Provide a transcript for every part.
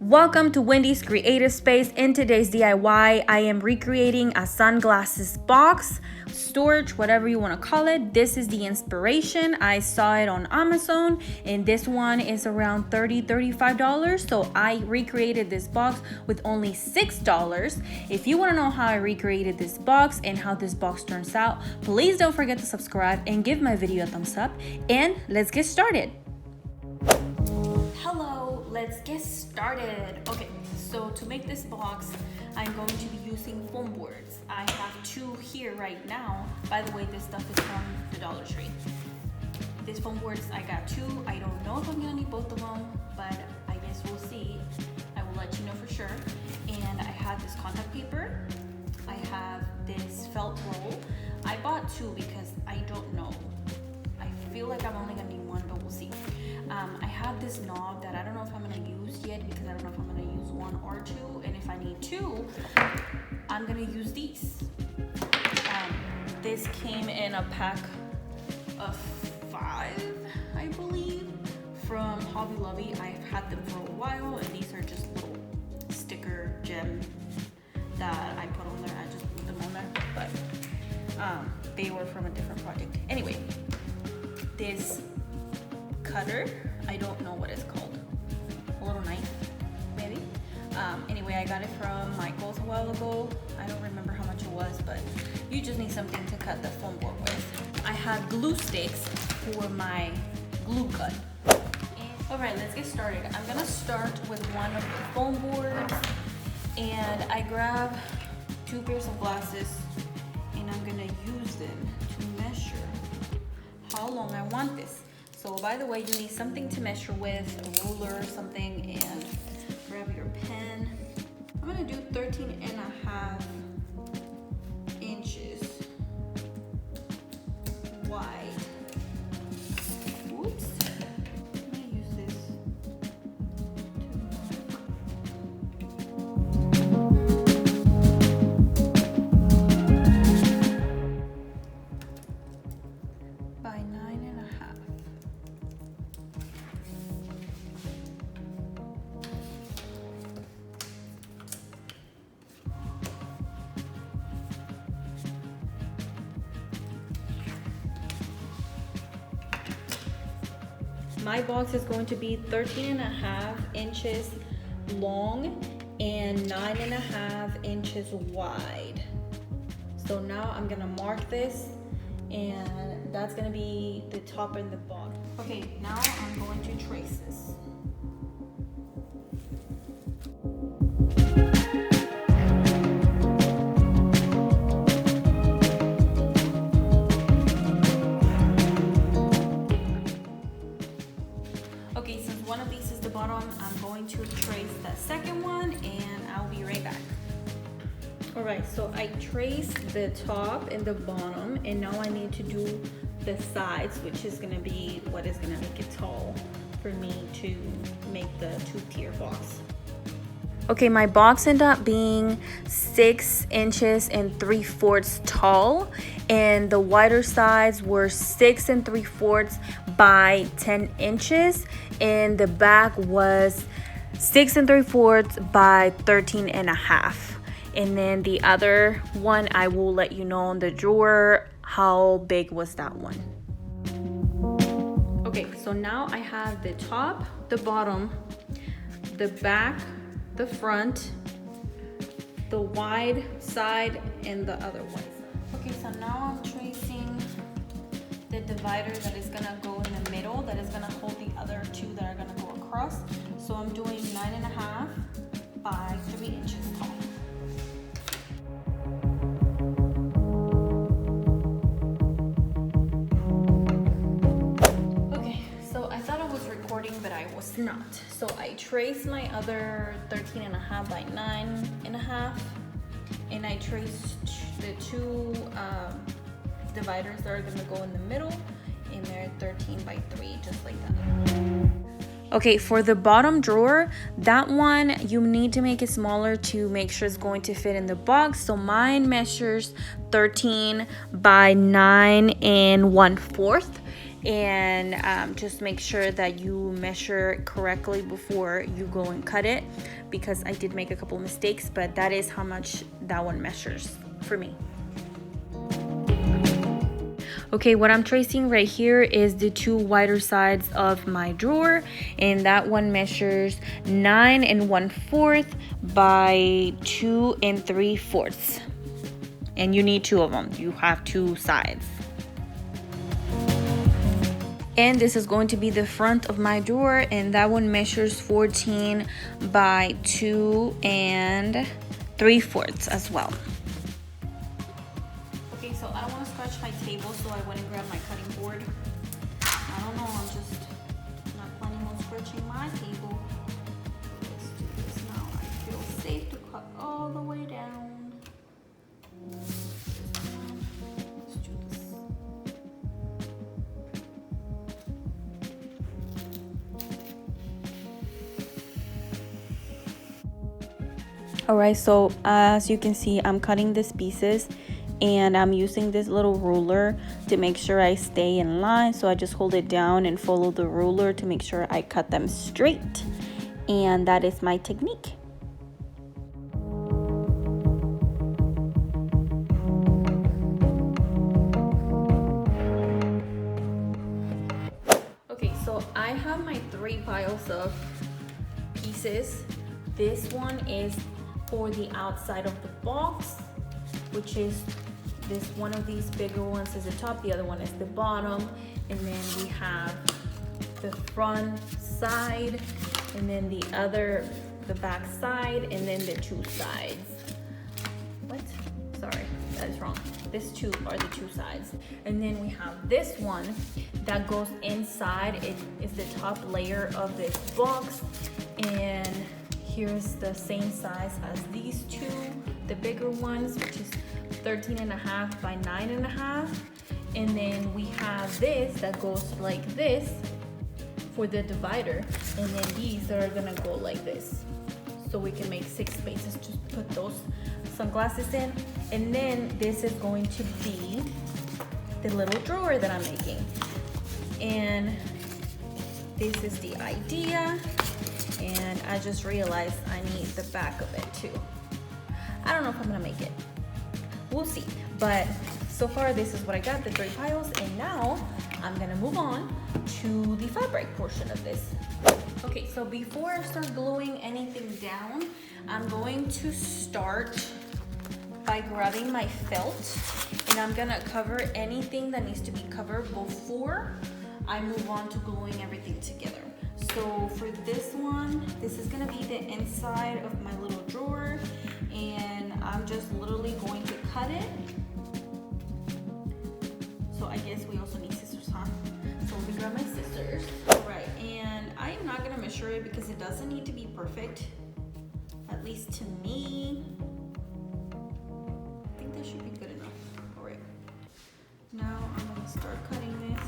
Welcome to Wendy's Creative Space. In today's DIY, I am recreating a sunglasses box, storage, whatever you want to call it. This is the inspiration. I saw it on Amazon and this one is around $35. So I recreated this box with only $6. If you want to know how I recreated this box and how this box turns out, please don't forget to subscribe and give my video a thumbs up, and let's get started. Hello, let's get started. Okay, so to make this box, I'm going to be using foam boards. I have two here right now. By the way, this stuff is from the Dollar Tree. These foam boards, I got two. I don't know if I'm gonna need both of them, but I guess we'll see. I will let you know for sure. And I have this contact paper. I have this felt roll. I bought two because I don't know. I feel like I'm only gonna need one, but we'll see. I have this knob that I don't know if I'm gonna use yet because I don't know if I'm gonna use one or two, and if I need two, I'm gonna use these. This came in a pack of 5, I believe, from Hobby Lobby. I've had them for a while, and these are just little sticker gems that I put on there. I just put them on there, but they were from a different project. Anyway, this cutter, I don't know what it's called, a little knife maybe. Anyway, I got it from Michael's a while ago. I don't remember how much it was, but you just need something to cut the foam board with. I have glue sticks for my glue gun. All right, let's get started. I'm gonna start with one of the foam boards, and I grab 2 pairs of glasses, and I'm gonna use them to measure how long I want this. So by the way, you need something to measure with, a ruler or something, and grab your pen. I'm gonna do 13.5 inches wide. Whoops. I'm gonna use this by 9.5. My box is going to be 13.5 inches long and 9.5 inches wide. So now I'm gonna mark this, and that's gonna be the top and the bottom. Okay, now I'm going to trace this. Okay, since one of these is the bottom, I'm going to trace the second one, and I'll be right back. All right, so I traced the top and the bottom, and now I need to do the sides, which is gonna be what is gonna make it tall for me to make the 2-tier box. Okay, my box ended up being 6 inches and 3/4 tall, and the wider sides were 6 3/4 by 10 inches, and the back was 6 3/4 by 13.5. And then the other one, I will let you know on the drawer how big was that one. Okay, so now I have the top, the bottom, the back, the front, the wide side, and the other one. Okay, so now I'm tracing the divider that is gonna go in the middle, that is gonna hold the other two that are gonna go across. So I'm doing 9.5 by 3 inches tall. Okay, so I thought I was recording, but I was not. So I traced my other 13.5 by 9.5, and I traced the two dividers that are gonna go in the middle, and they're 13 by 3, just like that. Okay, for the bottom drawer, that one you need to make it smaller to make sure it's going to fit in the box. So mine measures 13 by 9 1/4, and just make sure that you measure correctly before you go and cut it, because I did make a couple mistakes, but that is how much that one measures for me. Okay, what I'm tracing right here is the two wider sides of my drawer, and that one measures 9 1/4 by 2 3/4. And you need two of them. You have two sides. And this is going to be the front of my drawer, and that one measures 14 by 2 3/4 as well. Okay, so I don't want to scratch my table, so I went and grabbed my cutting board. I don't know, I'm just not planning on scratching my table. Let's do this now. I feel safe to cut all the way down. Let's do this. Alright, so as you can see, I'm cutting these pieces, and I'm using this little ruler to make sure I stay in line. So I just hold it down and follow the ruler to make sure I cut them straight, and that is my technique. Okay, so I have my 3 piles of pieces. This one is for the outside of the box, which is this one of these bigger ones is the top, the other one is the bottom, and then we have the front side, and then the back side, and then the 2 sides. What? Sorry, that is wrong. These 2 are the 2 sides. And then we have this one that goes inside. It is the top layer of this box, and here's the same size as these 2, the bigger ones, which is 13.5 by 9.5. And then we have this that goes like this for the divider, and then these that are gonna go like this, so we can make 6 spaces to put those sunglasses in. And then this is going to be the little drawer that I'm making, and this is the idea. And I just realized I need the back of it too. I don't know if I'm gonna make it. We'll see. But so far, this is what I got, the 3 piles. And now I'm gonna move on to the fabric portion of this. Okay, so before I start gluing anything down, I'm going to start by grabbing my felt, and I'm gonna cover anything that needs to be covered before I move on to gluing everything together. So for this one, this is gonna be the inside of my little drawer, and I'm just literally going to cut it. So I guess we also need scissors, huh? So let me grab my scissors. All right, and I am not gonna measure it because it doesn't need to be perfect, at least to me. I think that should be good enough. All right, now I'm gonna start cutting this.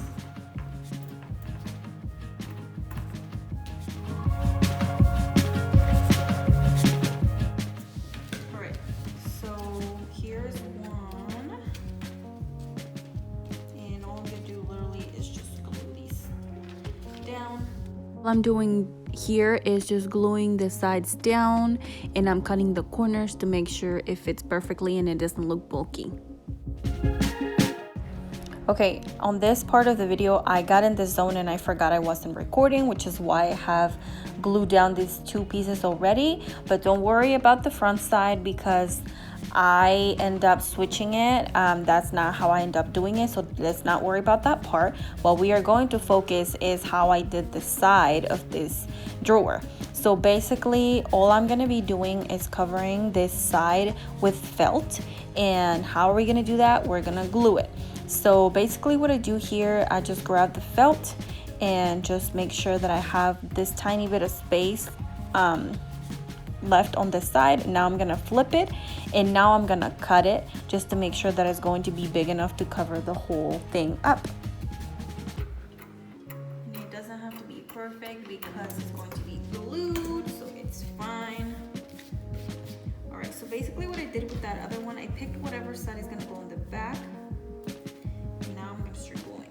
All I'm doing here is just gluing the sides down, and I'm cutting the corners to make sure it fits perfectly and it doesn't look bulky. Okay, on this part of the video, I got in the zone and I forgot I wasn't recording, which is why I have glued down these 2 pieces already. But don't worry about the front side because I end up switching it. That's not how I end up doing it, so let's not worry about that part. What we are going to focus is how I did the side of this drawer. So basically, all I'm gonna be doing is covering this side with felt. And how are we gonna do that? We're gonna glue it. So basically what I do here, I just grab the felt and just make sure that I have this tiny bit of space left on this side. Now I'm gonna flip it, and now I'm gonna cut it just to make sure that it's going to be big enough to cover the whole thing up. And it doesn't have to be perfect because it's going to be glued, so it's fine. All right, so basically what I did with that other one, I picked whatever side is gonna go in the back. Now I'm gonna start gluing.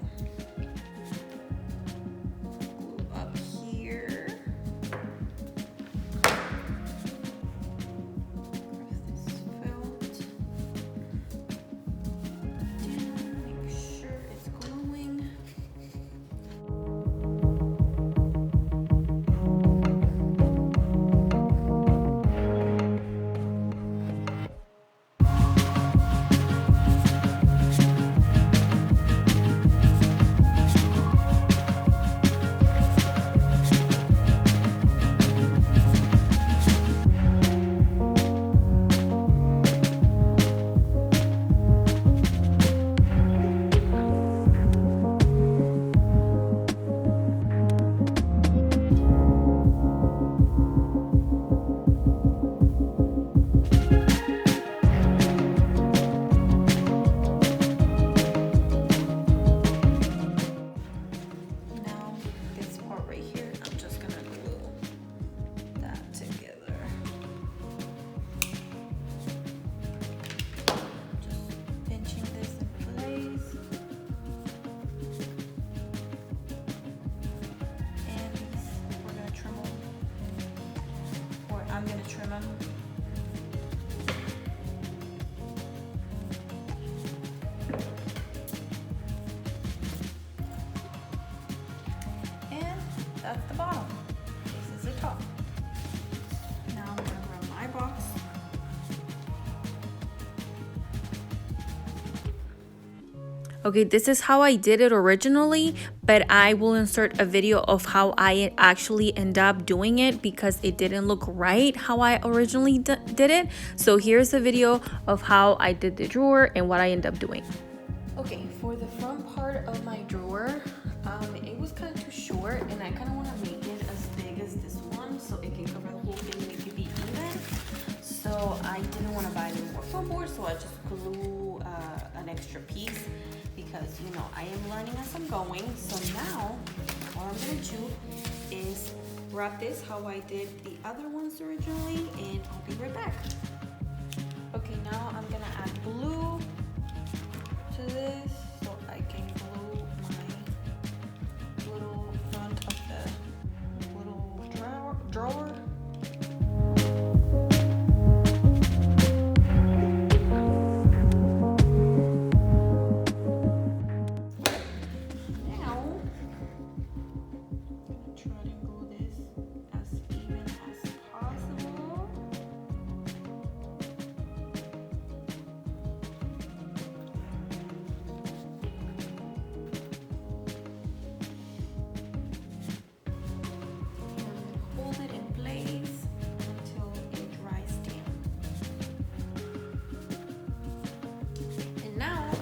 one. And that's the bottom. This is the top. Now I'm gonna grab my box. Okay, this is how I did it originally, but I will insert a video of how I actually end up doing it because it didn't look right how I originally did it. So here's a video of how I did the drawer and what I end up doing. Okay, for the front part of my drawer, it was kind of too short and I kind of want to make it as big as this one so it can cover the whole thing and it can be even. So I didn't want to buy any more foam board, so I just glue an extra piece. Because you know I am learning as I'm going. So now what I'm gonna do is wrap this how I did the other ones originally, and I'll be right back. Okay, now I'm gonna add glue to this so I can glue my little front of the little drawer.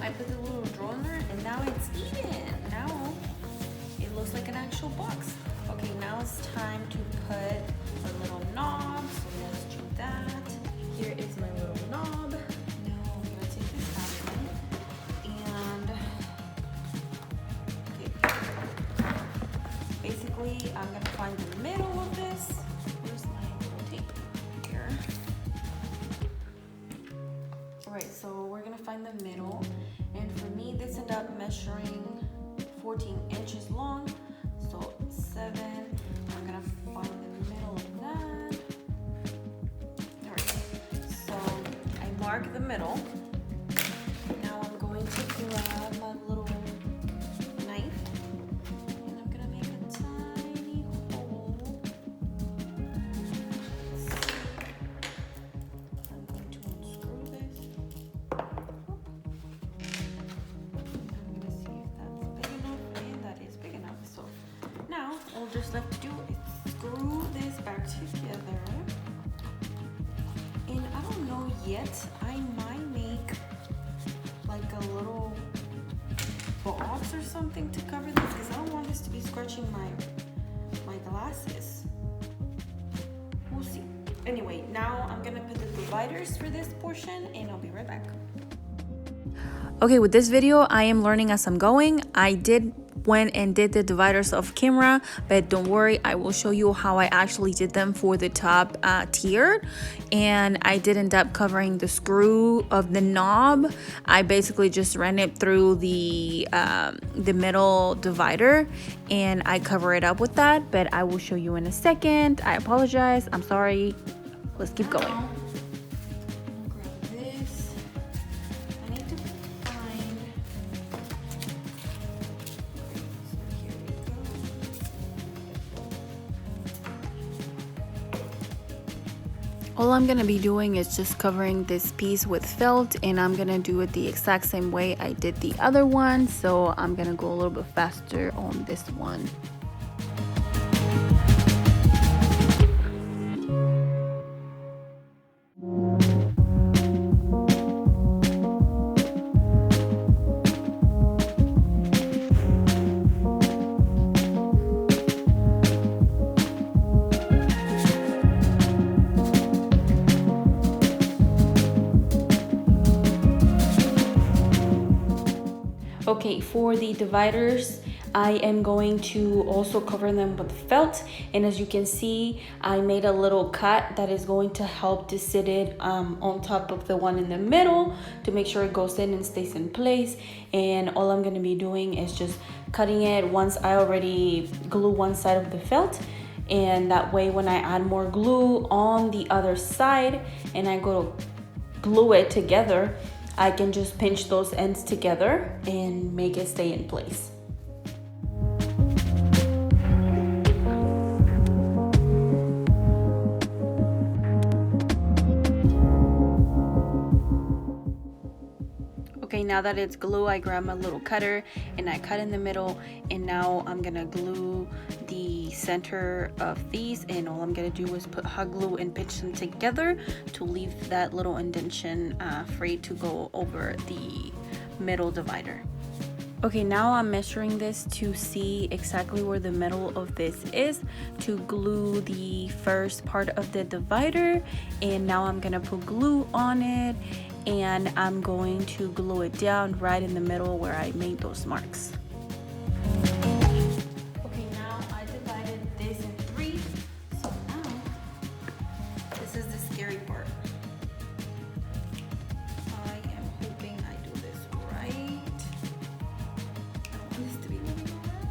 I put the little drawer in there and now it's even. Now it looks like an actual box. Okay, now it's time to put a little knob. So let's do that. Here is my little knob. Now I'm gonna take this out and okay. Basically, I'm gonna find the middle of this. Where's my little tape? Here. Alright, so we're gonna find the middle. And for me, this ended up measuring 14 inches long. So 7, I'm gonna find the middle of that. Alright, so I mark the middle. Now I'm going to grab my little knife and I'm gonna make a tiny hole. I'm going to unscrew this. All just left to do is screw this back together. And I don't know yet, I might make like a little box or something to cover this because I don't want this to be scratching my glasses. We'll see. Anyway, now I'm gonna put the dividers for this portion and I'll be right back. Okay, with this video, I am learning as I'm going. I went and did the dividers off camera, but don't worry, I will show you how I actually did them for the top tier. And I did end up covering the screw of the knob. I basically just ran it through the middle divider and I cover it up with that, but I will show you in a second. I apologize, I'm sorry. Let's keep going. All I'm gonna be doing is just covering this piece with felt, and I'm gonna do it the exact same way I did the other one, so I'm gonna go a little bit faster on this one. Okay, for the dividers, I am going to also cover them with felt, and as you can see, I made a little cut that is going to help to sit it on top of the one in the middle to make sure it goes in and stays in place. And all I'm going to be doing is just cutting it once I already glue one side of the felt, And that way when I add more glue on the other side and I go to glue it together, I can just pinch those ends together and make it stay in place. Okay, now that it's glue, I grab my little cutter and I cut in the middle, and now I'm gonna glue the center of these, and all I'm gonna do is put hot glue and pinch them together to leave that little indentation free to go over the middle divider. Okay, now I'm measuring this to see exactly where the middle of this is to glue the first part of the divider, and now I'm gonna put glue on it and I'm going to glue it down right in the middle where I made those marks. Okay, now I divided this in 3, so now this is the scary part. I am hoping I do this right. I don't want this to be moving around.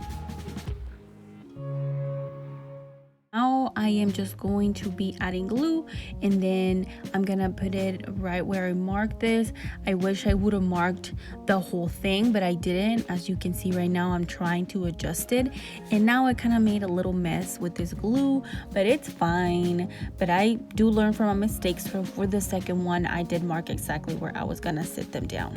Now I am just going to be adding glue, and then I'm gonna put it right where I marked this. I wish I would have marked the whole thing, but I didn't. As you can see right now, I'm trying to adjust it, and now I kind of made a little mess with this glue, but it's fine. But I do learn from my mistakes. So for the second one, I did mark exactly where I was gonna sit them down.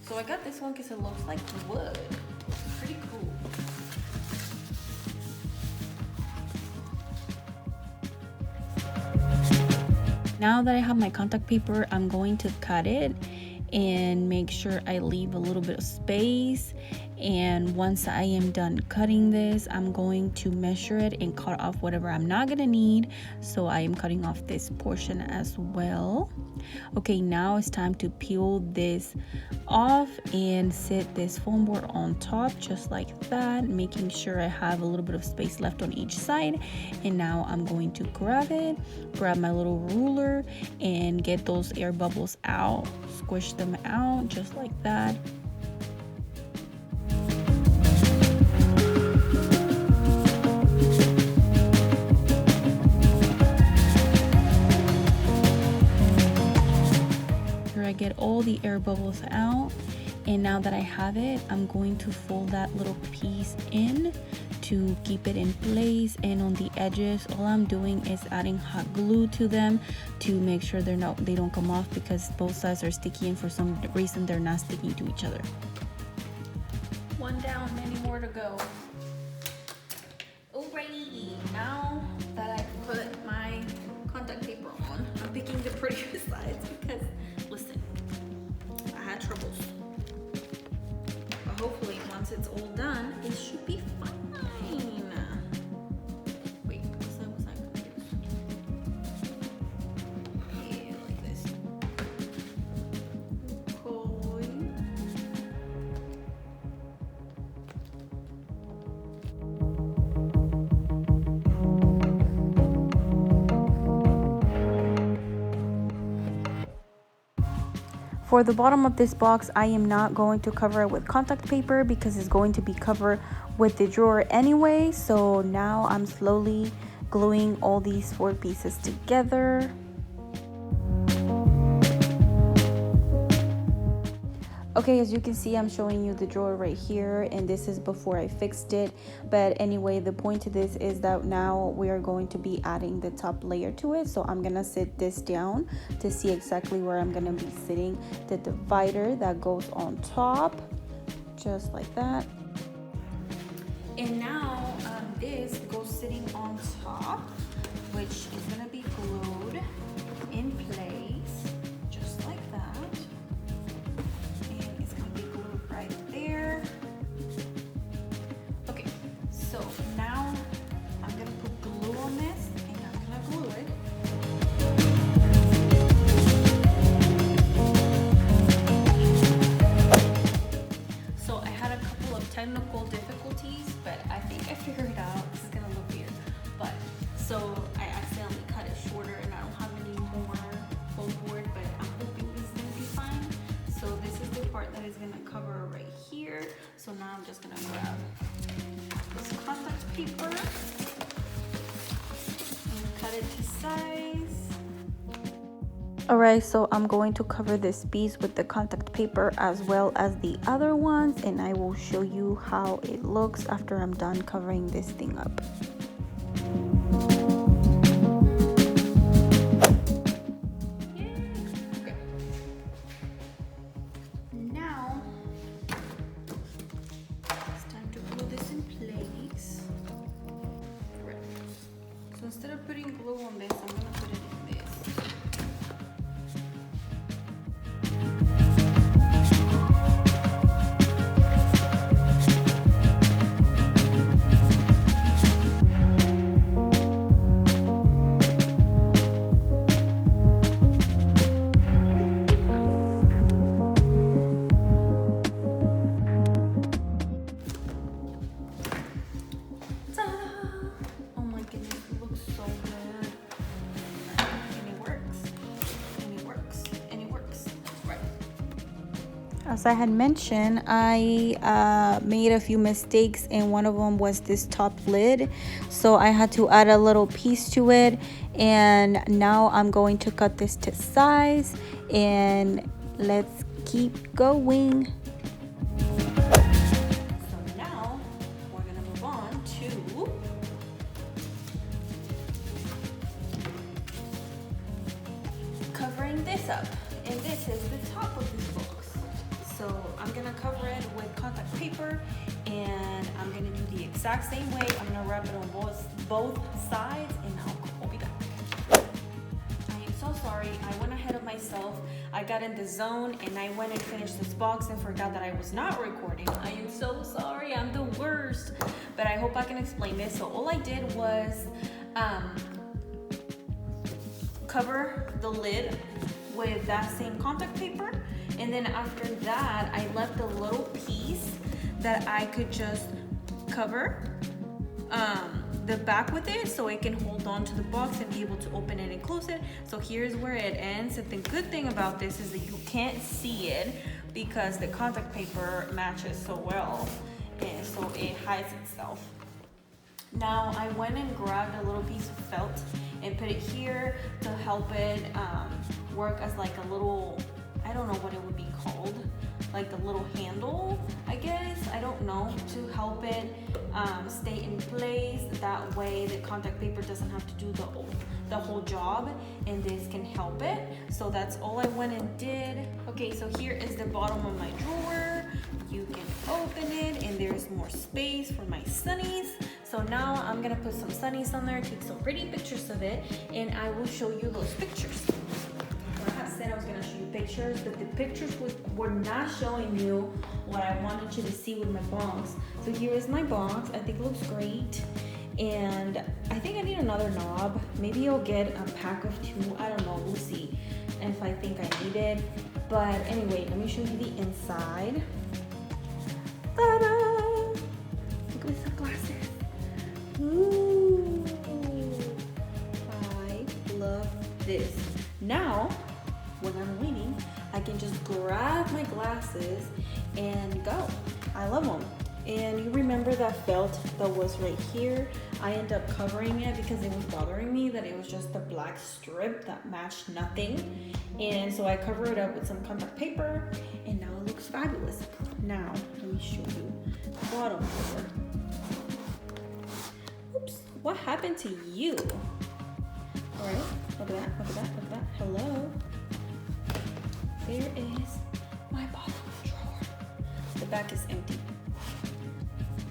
So I got this one because it looks like wood. Pretty cool. Now that I have my contact paper, I'm going to cut it and make sure I leave a little bit of space. And once I am done cutting this, I'm going to measure it and cut off whatever I'm not gonna need. So I am cutting off this portion as well. Okay, now it's time to peel this off and sit this foam board on top just like that, making sure I have a little bit of space left on each side. And now I'm going to grab my little ruler and get those air bubbles out, squish them out just like that. I get all the air bubbles out, and now that I have it, I'm going to fold that little piece in to keep it in place. And on the edges, all I'm doing is adding hot glue to them to make sure they don't come off, because both sides are sticky and for some reason they're not sticking to each other. One down, many more to go. Alrighty, now that I put my contact paper on, I'm picking the prettier sides because listen, I had troubles, but hopefully once it's all done, it should be fine. Wait, what side was I gonna use? Yeah, like this. Okay. For the bottom of this box, I am not going to cover it with contact paper because it's going to be covered with the drawer anyway. So now I'm slowly gluing all these 4 pieces together. Okay, as you can see, I'm showing you the drawer right here, and this is before I fixed it. But anyway, the point to this is that now we are going to be adding the top layer to it. So I'm gonna sit this down to see exactly where I'm gonna be sitting the divider that goes on top, just like that. And now this goes sitting on top, which is gonna be glued in place, just like that. Right there. Okay, so now I'm gonna put glue on this and I'm gonna glue it. So I had a couple of technical difficulties, but I think I part that is gonna cover right here. So now I'm just gonna grab this contact paper and cut it to size. Alright, so I'm going to cover this piece with the contact paper as well as the other ones, and I will show you how it looks after I'm done covering this thing up. Now it's time to glue this in place. Right. So instead of putting glue on this, I'm gonna put it in this. As I had mentioned, I made a few mistakes, and one of them was this top lid. So I had to add a little piece to it, and now I'm going to cut this to size, and let's keep going. So now we're gonna move on to covering this up, and this is the top of this box. So I'm gonna cover it with contact paper, and I'm gonna do the exact same way. I'm gonna wrap it on both sides, and I'll be back. I am so sorry, I went ahead of myself. I got in the zone and I went and finished this box and forgot that I was not recording. I am so sorry, I'm the worst. But I hope I can explain this. So all I did was cover the lid with that same contact paper. And then after that, I left a little piece that I could just cover the back with it so it can hold on to the box and be able to open it and close it. So here's where it ends. And the good thing about this is that you can't see it because the contact paper matches so well, and so it hides itself. Now I went and grabbed a little piece of felt and put it here to help it work as like a little, I don't know what it would be called, like a little handle, I guess, I don't know, to help it stay in place. That way the contact paper doesn't have to do the whole job, and this can help it. So that's all I went and did. Okay, so here is the bottom of my drawer. You can open it and there's more space for my sunnies. So now I'm gonna put some sunnies on there, take some pretty pictures of it, and I will show you those pictures. I said I was gonna show you pictures, but the pictures were not showing you what I wanted you to see with my box. So here is my box. I think it looks great, and I think I need another knob. Maybe I'll get a pack of 2. I don't know, we'll see if I think I need it. But anyway, let me show you the inside. Ta-da! Look at the sunglasses. Ooh, I love this. Now, when I'm waiting, I can just grab my glasses and go. I love them. And you remember that felt that was right here? I ended up covering it because it was bothering me that it was just a black strip that matched nothing. And so I covered it up with some contact paper, and now it looks fabulous. Now, let me show you the bottom cover. Oops, what happened to you? All right, look at that, look at that, look at that. Hello. There is my bottom drawer. The back is empty,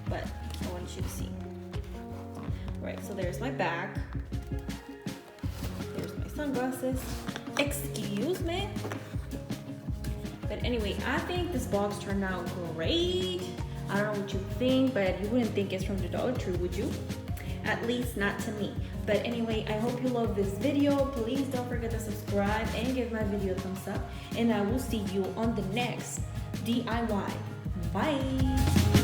but I want you to see. Right, so there's my back. There's my sunglasses. Excuse me. But anyway, I think this box turned out great. I don't know what you think, but you wouldn't think it's from the Dollar Tree, would you? At least not to me. But anyway, I hope you love this video. Please don't forget to subscribe and give my video a thumbs up. And I will see you on the next DIY. Bye.